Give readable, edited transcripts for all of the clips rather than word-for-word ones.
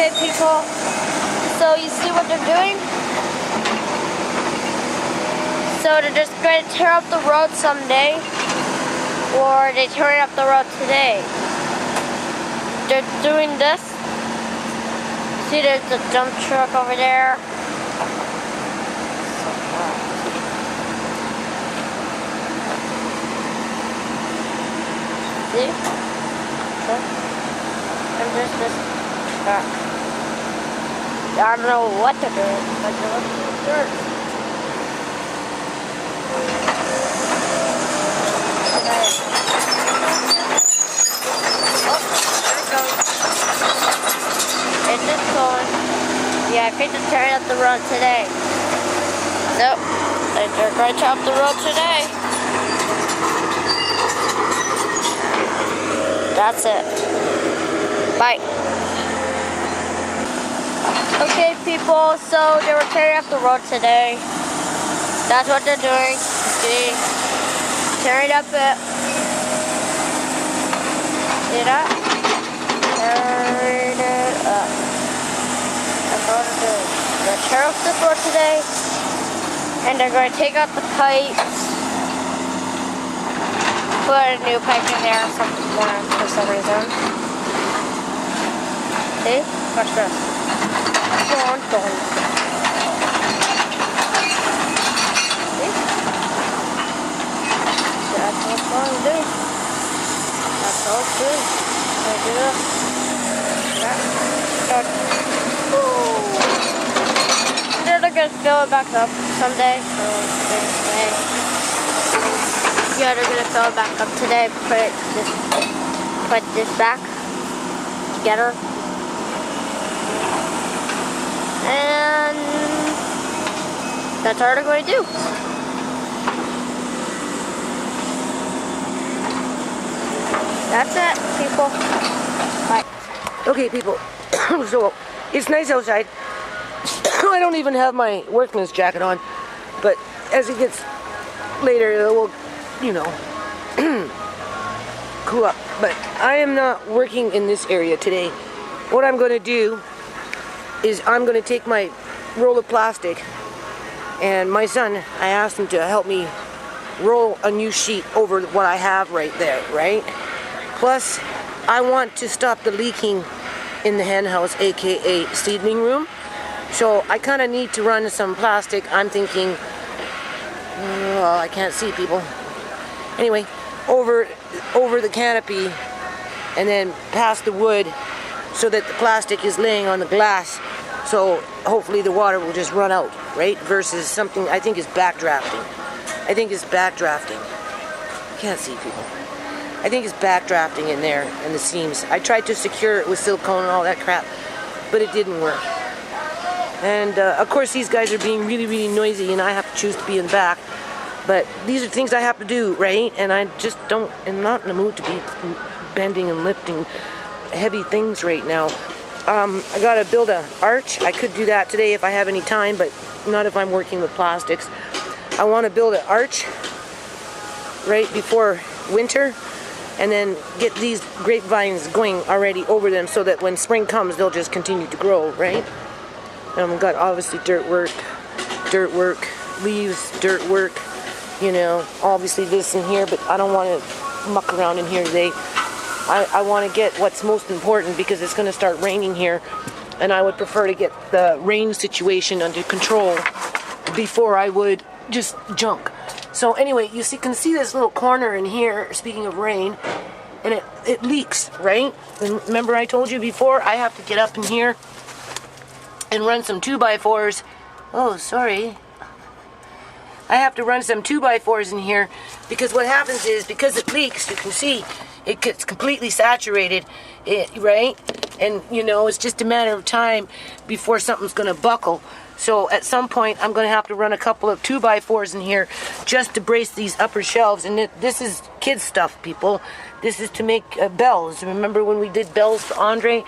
Okay, people, so you see what they're doing? So they're just going to tear up the road someday, or they tear up the road today. They're doing this. See, there's the dump truck over there. See? And there's this truck. I don't know what they're doing, but they're looking for dirt. Okay. Oh, there it goes. It's just going. Yeah, I think they're tearing up the road today. Nope. They're going to tear up the road today. That's it. Bye. Okay, people, so they were tearing up the road today. That's what they're doing. See? Tearing up it. See that? Tearing it up. That's what they're doing. They're going to tear up the road today. And they're going to take out the pipes. Put a new pipe in there for some reason. See? Watch this. Dun, dun. See? That's what it's going to do. That's all it's doing. Going to do this. That. They're going to fill it back up someday. Yeah, they're gonna fill it back up today. Put this back together, and that's all they're going to do. That's it, people. Bye. Okay, people. So it's nice outside. I don't even have my workman's jacket on, but as it gets later, it will, you know, cool up. But I am not working in this area today. What I'm going to do is I'm going to take my roll of plastic, and my son, I asked him to help me roll a new sheet over what I have right there, right? Plus, I want to stop the leaking in the hen house, aka seedling room. So I kind of need to run some plastic. I'm thinking, oh, I can't see, people. Anyway, over the canopy, and then past the wood, so that the plastic is laying on the glass. So hopefully the water will just run out, right? Versus something I think is backdrafting. Can't see, people. I think it's backdrafting in there in the seams. I tried to secure it with silicone and all that crap, but it didn't work. And of course these guys are being really, really noisy, and I have to choose to be in the back. But these are things I have to do, right? And I just am not in the mood to be bending and lifting heavy things right now. I gotta build an arch. I could do that today if I have any time, but not if I'm working with plastics. I want to build an arch right before winter, and then get these grapevines going already over them, so that when spring comes, they'll just continue to grow, right? And we've got obviously dirt work, leaves, dirt work, you know, obviously this in here, but I don't want to muck around in here today. I want to get what's most important, because it's going to start raining here, and I would prefer to get the rain situation under control before I would just junk. So anyway, you can see this little corner in here, speaking of rain, and it leaks, right? And remember I told you before, I have to get up in here and run some 2x4s. Oh, sorry. I have to run some 2x4s in here, because what happens is, because it leaks, you can see it gets completely saturated, right? And you know, it's just a matter of time before something's going to buckle. So at some point, I'm going to have to run a couple of 2x4s in here just to brace these upper shelves. And this is kids stuff, people. This is to make bells. Remember when we did bells for Andre?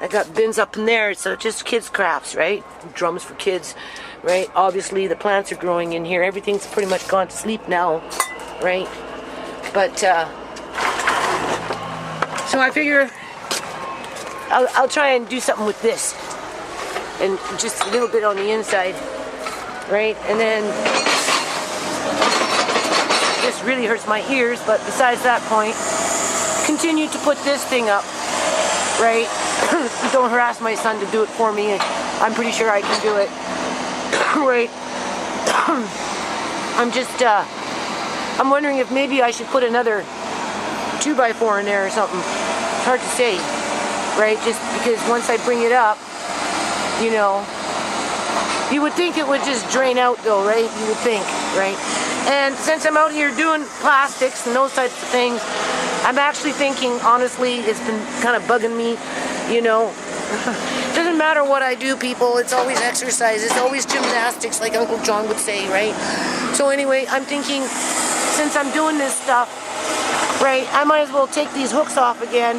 I got bins up in there. So just kids crafts, right? Drums for kids, right? Obviously, the plants are growing in here. Everything's pretty much gone to sleep now, right? But, so I figure I'll try and do something with this. And just a little bit on the inside, right? And then this really hurts my ears, but besides that point, continue to put this thing up, right? Don't harass my son to do it for me. I'm pretty sure I can do it, right? I'm wondering if maybe I should put another 2x4 in there or something. It's hard to say, right? Just because once I bring it up, you know, you would think it would just drain out though, right? You would think, right? And since I'm out here doing plastics and those types of things, I'm actually thinking, honestly, it's been kind of bugging me, you know. It doesn't matter what I do, people. It's always exercise. It's always gymnastics, like Uncle John would say, right? So anyway, I'm thinking, since I'm doing this stuff, right, I might as well take these hooks off again,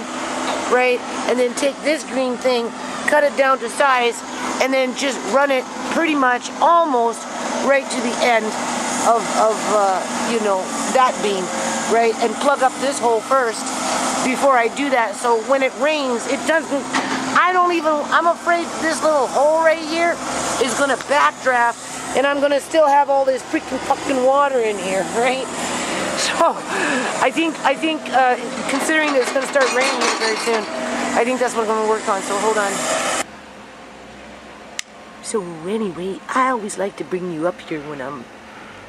right? And then take this green thing, cut it down to size, and then just run it pretty much almost right to the end of you know, that beam, right? And plug up this hole first before I do that. So when it rains, it doesn't, I'm afraid this little hole right here is gonna backdraft and I'm gonna still have all this freaking fucking water in here, right? So I think considering that it's gonna start raining very soon, I think that's what I'm gonna work on, so hold on. So anyway, I always like to bring you up here when I'm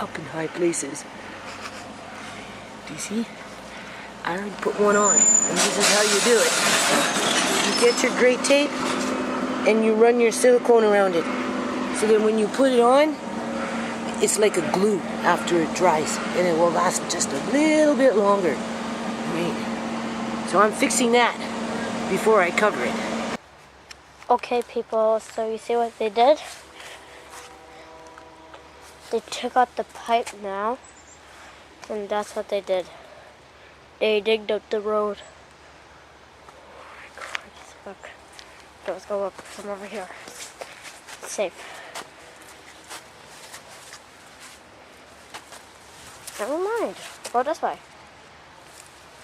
up in high places. Do you see? I already put one on, and this is how you do it. You get your gray tape, and you run your silicone around it. So then when you put it on, it's like a glue after it dries, and it will last just a little bit longer. Right? So I'm fixing that before I cover it. Okay, people, so you see what they did? They took out the pipe now, and that's what they did. They digged up the road. Look, let's go up from over here. It's safe. Never mind. Go this way.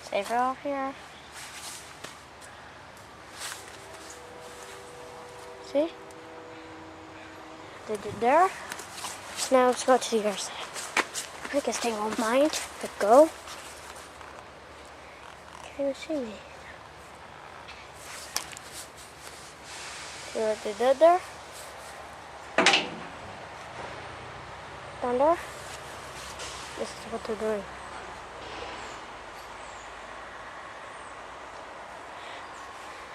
Safer off here. See? They did there. Now let's go to the other side. I guess they won't mind. But go. Can't even see me. See what they did there? Down there? This is what they're doing.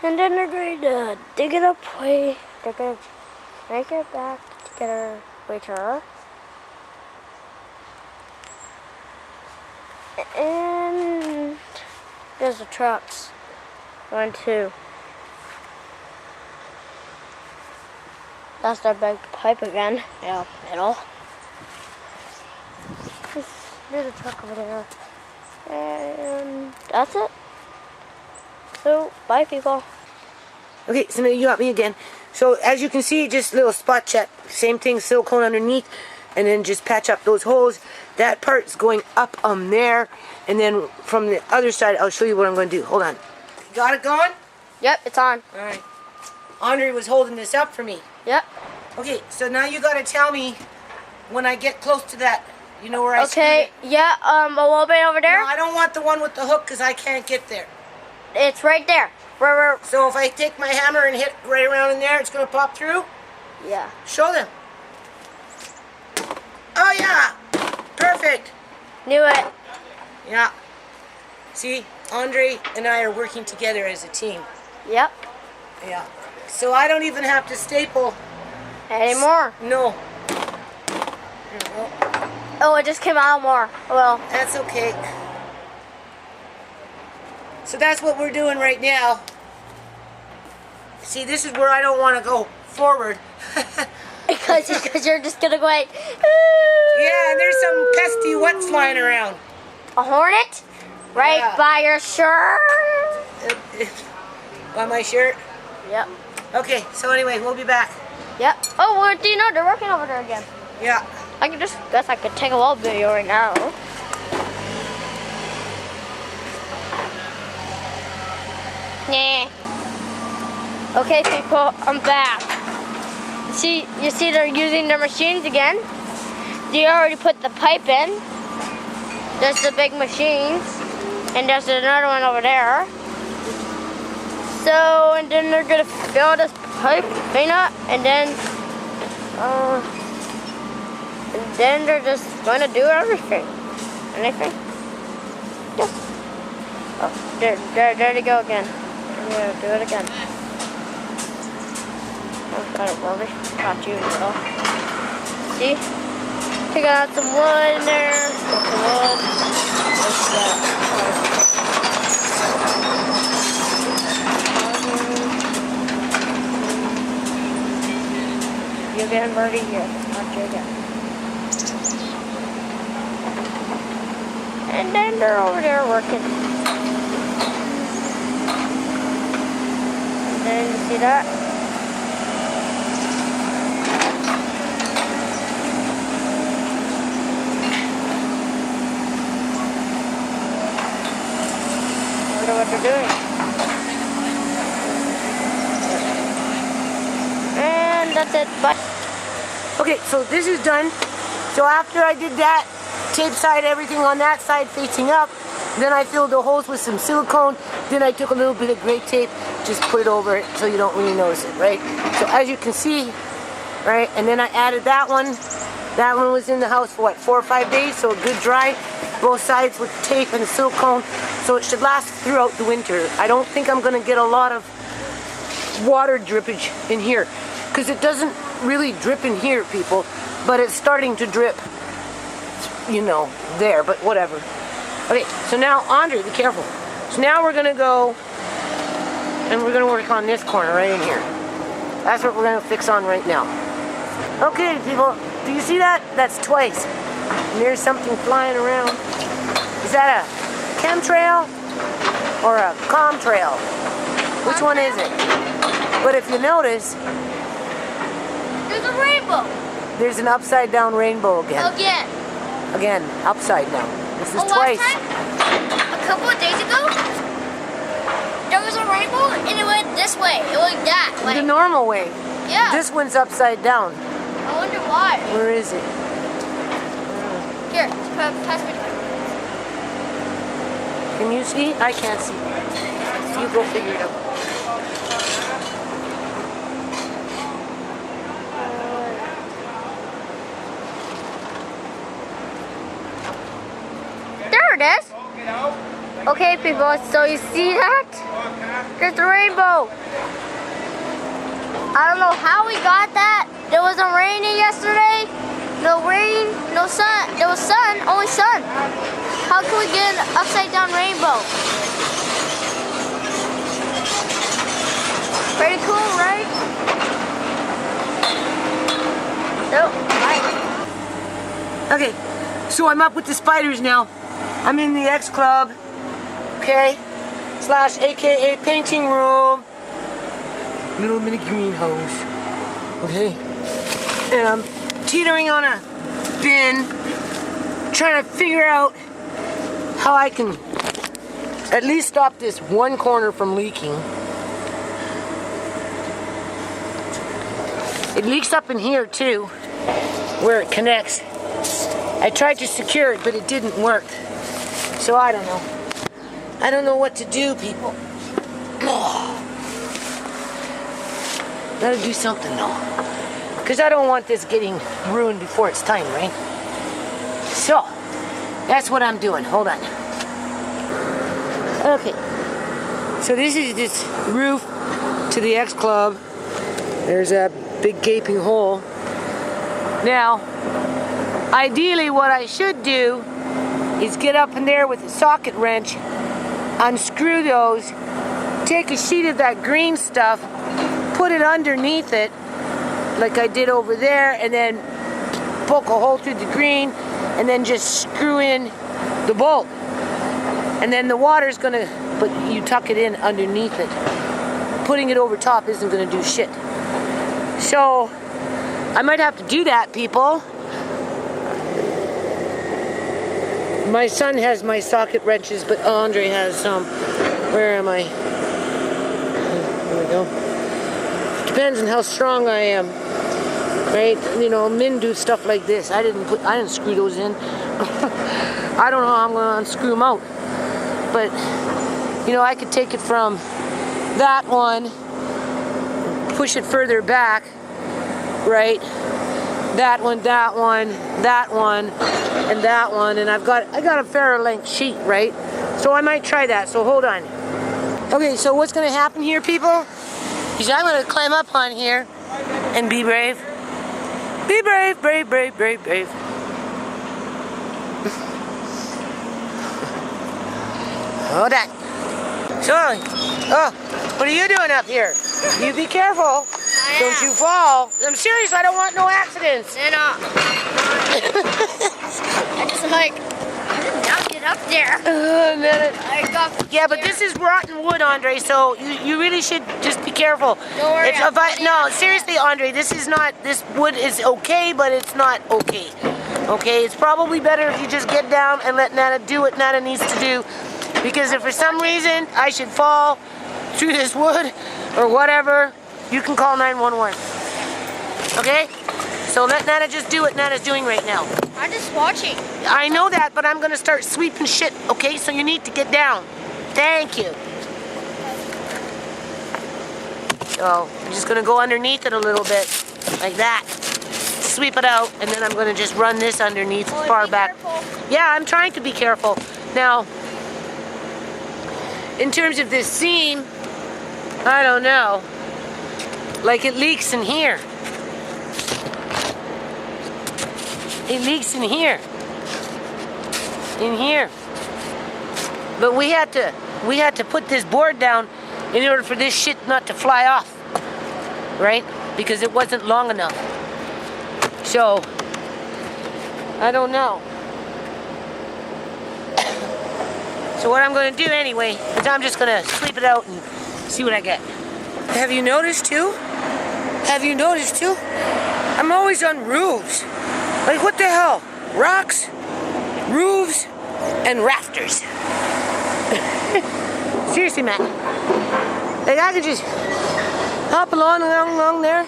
And then they're going to dig it up way. They're going to make it back together later. And there's the trucks. 1, 2. That's their big pipe again. Yeah, middle. There's a truck over there. And that's it. So, bye people. Okay, so now you got me again. So as you can see, just a little spot check. Same thing, silicone underneath, and then just patch up those holes. That part's going up on there, and then from the other side, I'll show you what I'm going to do. Hold on. You got it going? Yep, it's on. All right. Andre was holding this up for me. Yep. Okay, so now you got to tell me when I get close to that. You know where I Okay, yeah, a little bit over there. No, I don't want the one with the hook because I can't get there. It's right there. So if I take my hammer and hit right around in there, it's going to pop through? Yeah. Show them. Oh, yeah. Perfect. Knew it. Yeah. See, Andre and I are working together as a team. Yep. Yeah. So I don't even have to staple. Anymore. No. Oh, it just came out more. Well. That's okay. So that's what we're doing right now. See, this is where I don't want to go forward. because you're just going to go like... Yeah, and there's some pesky wet flying around. A hornet? Right by your shirt? By my shirt? Yep. Okay, so anyway, we'll be back. Yep. Oh, well, do you know they're working over there again? Yeah. I guess I could take a little video right now. Nah. Okay, people, I'm back. You see they're using their machines again. They already put the pipe in. There's the big machines, and there's another one over there. So, and then they're gonna fill this pipe, clean up, and then they're just gonna do everything. Anything? Yes. Oh, there they go again. Yeah, do it again. Oh, got it, Rory. Got you, girl. See? Take out some wood in there. Got some wood. What's that? You again, Birdie? Here. Got you again. And then they're over there working. And then you see that? I wonder what they're doing. And that's it. Bye. Okay, so this is done. So after I did that, tape side everything on that side facing up, then I filled the holes with some silicone, then I took a little bit of gray tape, just put it over it so you don't really notice it, right? So as you can see, right, and then I added that one. That one was in the house for what, 4 or 5 days, so a good dry, both sides with tape and silicone, so it should last throughout the winter. I don't think I'm gonna get a lot of water drippage in here, because it doesn't really drip in here, people, but it's starting to drip, you know, there, but whatever. Okay, so now, Andre, be careful. So now we're gonna go, and we're gonna work on this corner right in here. That's what we're gonna fix on right now. Okay, people, do you see that? That's twice. And there's something flying around. Is that a chemtrail or a comtrail? Which one is it? But if you notice, There's a rainbow. there's an upside down rainbow again. Again. Again, upside down. This is Last twice. time, a couple of days ago, there was a rainbow and it went this way. It went that way. The normal way. Yeah. This one's upside down. I wonder why. Where is it? Here, pass me. Can you see? I can't see. You go figure it out. There it is. Okay, people, so you see that? There's the rainbow. I don't know how we got that. There wasn't raining yesterday. No rain, no sun. There was sun, only sun. How can we get an upside down rainbow? Pretty cool, right? Nope. Okay, so I'm up with the spiders now. I'm in the X Club, okay, / AKA painting room. Little mini greenhouse, okay? And I'm teetering on a bin, trying to figure out how I can at least stop this one corner from leaking. It leaks up in here too, where it connects. I tried to secure it, but it didn't work. So I don't know. I don't know what to do, people. Gotta do something though. Because I don't want this getting ruined before it's time, right? So, that's what I'm doing. Hold on. Okay. So this is this roof to the X Club. There's a big gaping hole. Now, ideally what I should do is get up in there with a socket wrench, unscrew those, take a sheet of that green stuff, put it underneath it, like I did over there, and then poke a hole through the green, and then just screw in the bolt. And then the water's gonna, but you tuck it in underneath it. Putting it over top isn't gonna do shit. So, I might have to do that, people. My son has my socket wrenches, but Andre has some. Where am I? There we go. Depends on how strong I am. Right? You know, men do stuff like this. I didn't screw those in. I don't know how I'm gonna unscrew them out. But you know, I could take it from that one, push it further back, right? That one, that one, that one, and that one, and I got a fair length sheet, right? So I might try that. So hold on. Okay, so what's gonna happen here, people? Is I'm gonna climb up on here and be brave. Be brave, brave, brave, brave, brave. Hold on. Sorry. Oh, what are you doing up here? You be careful. Don't you fall. I'm serious, I don't want no accidents. And I just like, I did not get up there. Yeah, but this is rotten wood, Andre, so you really should just be careful. Don't worry. No, seriously, Andre, this wood is okay, but it's not okay. Okay, it's probably better if you just get down and let Nana do what Nana needs to do. Because if for some reason I should fall through this wood or whatever, you can call 911. Okay? So let Nana just do what Nana's doing right now. I'm just watching. I know that, but I'm gonna start sweeping shit, okay? So you need to get down. Thank you. So I'm just gonna go underneath it a little bit, like that. Sweep it out, and then I'm gonna just run this underneath far back. Careful. Yeah, I'm trying to be careful. Now, in terms of this seam, I don't know. Like it leaks in here. It leaks in here. In here. But we had to put this board down in order for this shit not to fly off. Right? Because it wasn't long enough. So, I don't know. So what I'm going to do anyway is I'm just going to sweep it out and see what I get. Have you noticed too? I'm always on roofs. Like what the hell? Rocks, roofs, and rafters. Seriously, man. Like I could just hop along there.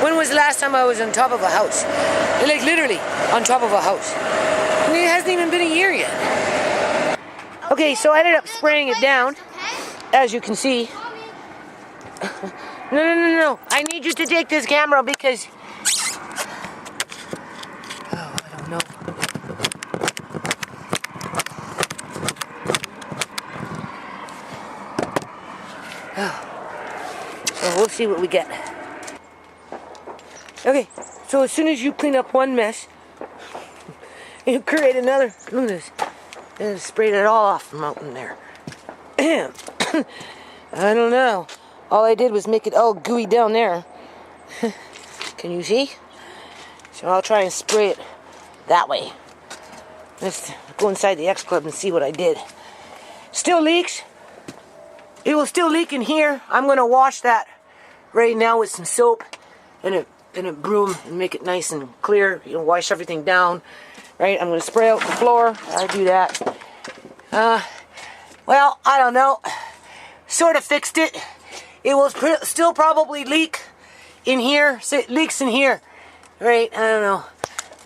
When was the last time I was on top of a house? Like literally on top of a house. I mean, it hasn't even been a year yet. Okay, so I ended up spraying it down, as you can see. No. I need you to take this camera because... Oh, I don't know. Oh. So we'll see what we get. Okay, so as soon as you clean up one mess, you create another. Look at this. And sprayed it all off from out in there. I don't know. All I did was make it all gooey down there. Can you see? So I'll try and spray it that way. Let's go inside the X Club and see what I did. Still leaks. It will still leak in here. I'm going to wash that right now with some soap and a broom and make it nice and clear. You know, wash everything down. Right, I'm going to spray out the floor. I do that. Well, I don't know. Sort of fixed it. It will still probably leak in here. So it leaks in here. Right, I don't know.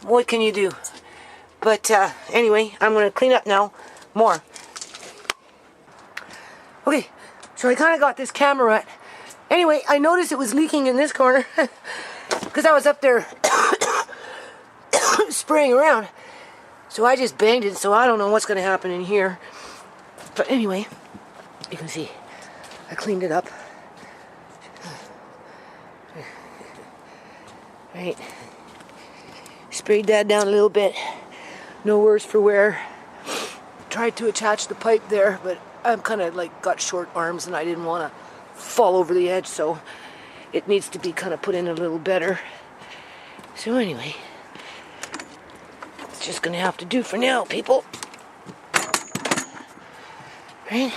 What can you do? But anyway, I'm going to clean up now more. Okay, so I kind of got this camera right. Anyway, I noticed it was leaking in this corner. Because I was up there spraying around. So I just banged it, so I don't know what's going to happen in here. But anyway, you can see I cleaned it up. Right. Sprayed that down a little bit. No worse for wear. Tried to attach the pipe there, but I'm kind of like got short arms and I didn't want to fall over the edge, so it needs to be kind of put in a little better. So anyway, it's just gonna have to do for now, people. Right?